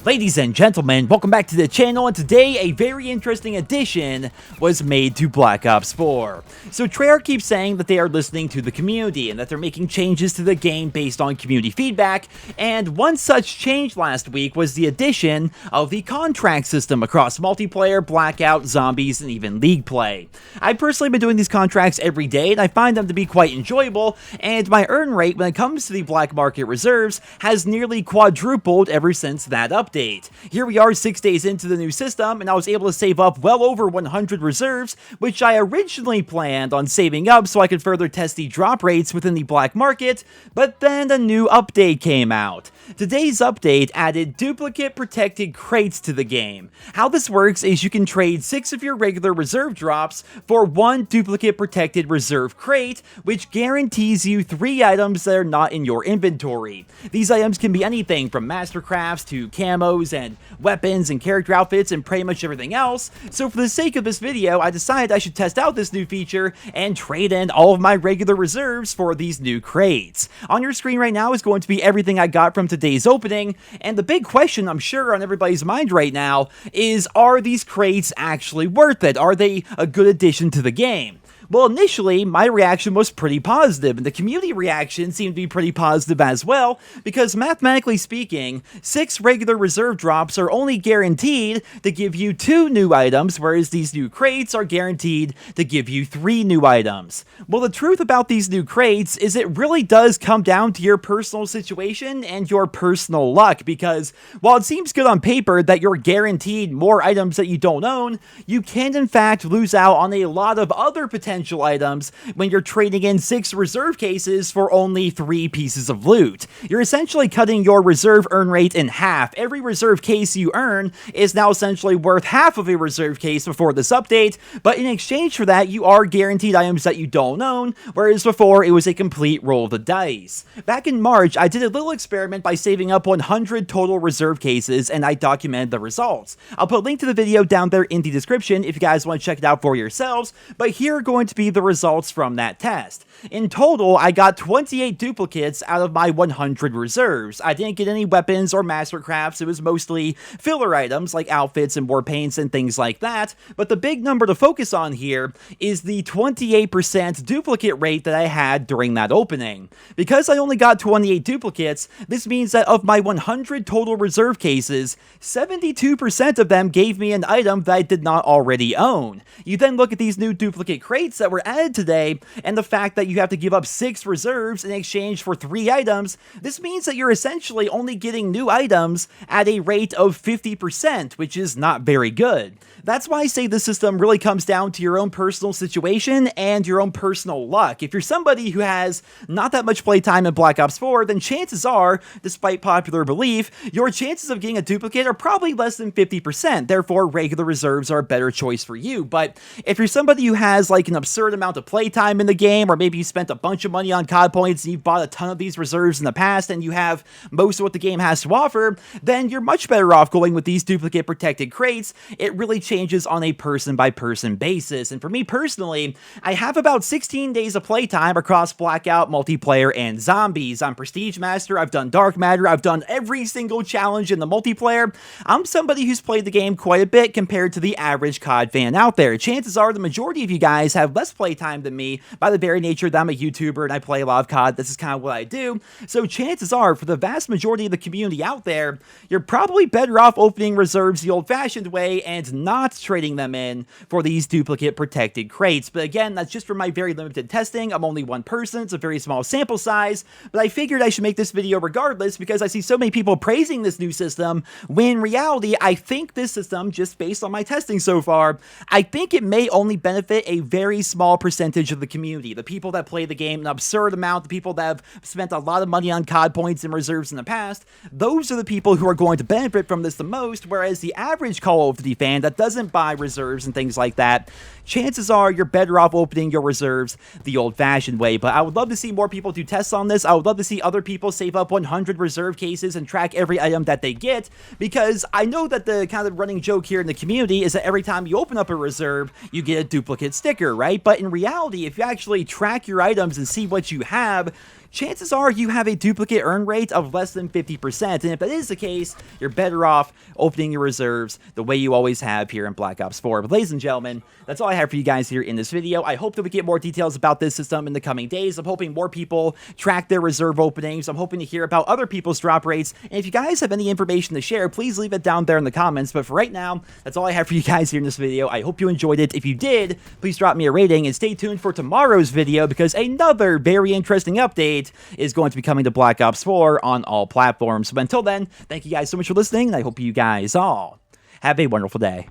Ladies and gentlemen, welcome back to the channel, and today a very interesting addition was made to Black Ops 4. So Treyarch keeps saying that they are listening to the community and that they're making changes to the game based on community feedback, and one such change last week was the addition of the contract system across multiplayer, blackout, zombies, and even league play. I've personally been doing these contracts every day, and I find them to be quite enjoyable, and my earn rate when it comes to the black market reserves has nearly quadrupled ever since that update. Here we are 6 days into the new system, and I was able to save up well over 100 reserves, which I originally planned on saving up so I could further test the drop rates within the black market, but then a new update came out. Today's update added duplicate protected crates to the game. How this works is you can trade 6 of your regular reserve drops for 1 duplicate protected reserve crate, which guarantees you 3 items that are not in your inventory. These items can be anything from mastercrafts to camos and weapons and character outfits and pretty much everything else. So for the sake of this video, I decided I should test out this new feature and trade in all of my regular reserves for these new crates. On your screen right now is going to be everything I got from today's opening, and the big question I'm sure on everybody's mind right now is, are these crates actually worth it? Are they a good addition to the game? Well, initially, my reaction was pretty positive, and the community reaction seemed to be pretty positive as well, because mathematically speaking, 6 regular reserve drops are only guaranteed to give you 2 new items, whereas these new crates are guaranteed to give you 3 new items. Well, the truth about these new crates is it really does come down to your personal situation and your personal luck, because while it seems good on paper that you're guaranteed more items that you don't own, you can in fact lose out on a lot of other potential items when you're trading in 6 reserve cases for only 3 pieces of loot. You're essentially cutting your reserve earn rate in half. Every reserve case you earn is now essentially worth half of a reserve case before this update, but in exchange for that, you are guaranteed items that you don't own, whereas before it was a complete roll of the dice. Back in March, I did a little experiment by saving up 100 total reserve cases, and I documented the results. I'll put a link to the video down there in the description if you guys want to check it out for yourselves, but here are going to be the results from that test. In total, I got 28 duplicates out of my 100 reserves. I didn't get any weapons or mastercrafts. It was mostly filler items like outfits and war paints and things like that, but the big number to focus on here is the 28% duplicate rate that I had during that opening. Because I only got 28 duplicates, this means that of my 100 total reserve cases, 72% of them gave me an item that I did not already own. You then look at these new duplicate crates that were added today, and the fact that you have to give up 6 reserves in exchange for 3 items, this means that you're essentially only getting new items at a rate of 50%, which is not very good. That's why I say this system really comes down to your own personal situation and your own personal luck. If you're somebody who has not that much playtime in Black Ops 4, then chances are, despite popular belief, your chances of getting a duplicate are probably less than 50%, therefore regular reserves are a better choice for you. But if you're somebody who has like an absurd amount of playtime in the game, or maybe you spent a bunch of money on COD points and you've bought a ton of these reserves in the past and you have most of what the game has to offer, then you're much better off going with these duplicate protected crates. It really changes on a person-by-person basis, and for me personally, I have about 16 days of playtime across Blackout, multiplayer, and zombies. I'm Prestige Master, I've done Dark Matter, I've done every single challenge in the multiplayer. I'm somebody who's played the game quite a bit compared to the average COD fan out there. Chances are the majority of you guys have less playtime than me by the very nature that I'm a YouTuber and I play a lot of COD. This is kind of what I do, so chances are for the vast majority of the community out there, you're probably better off opening reserves the old-fashioned way and not trading them in for these duplicate protected crates. But again, that's just for my very limited testing. I'm only one person, it's a very small sample size, but I figured I should make this video regardless because I see so many people praising this new system, when in reality, I think this system, just based on my testing so far, I think it may only benefit a very small percentage of the community. The people that play the game an absurd amount, the people that have spent a lot of money on COD points and reserves in the past, those are the people who are going to benefit from this the most, whereas the average Call of Duty fan that doesn't buy reserves and things like that, chances are you're better off opening your reserves the old-fashioned way. But I would love to see more people do tests on this. I would love to see other people save up 100 reserve cases and track every item that they get, because I know that the kind of running joke here in the community is that every time you open up a reserve, you get a duplicate sticker, right? right? But in reality, if you actually track your items and see what you have, chances are you have a duplicate earn rate of less than 50%, and if that is the case, you're better off opening your reserves the way you always have here in Black Ops 4. But ladies and gentlemen, that's all I have for you guys here in this video. I hope that we get more details about this system in the coming days. I'm hoping more people track their reserve openings. I'm hoping to hear about other people's drop rates, and if you guys have any information to share, please leave it down there in the comments. But for right now, that's all I have for you guys here in this video. I hope you enjoyed it. If you did, please drop me a rating, and stay tuned for tomorrow's video, because another very interesting update is going to be coming to Black Ops 4 on all platforms. But until then, thank you guys so much for listening, and I hope you guys all have a wonderful day.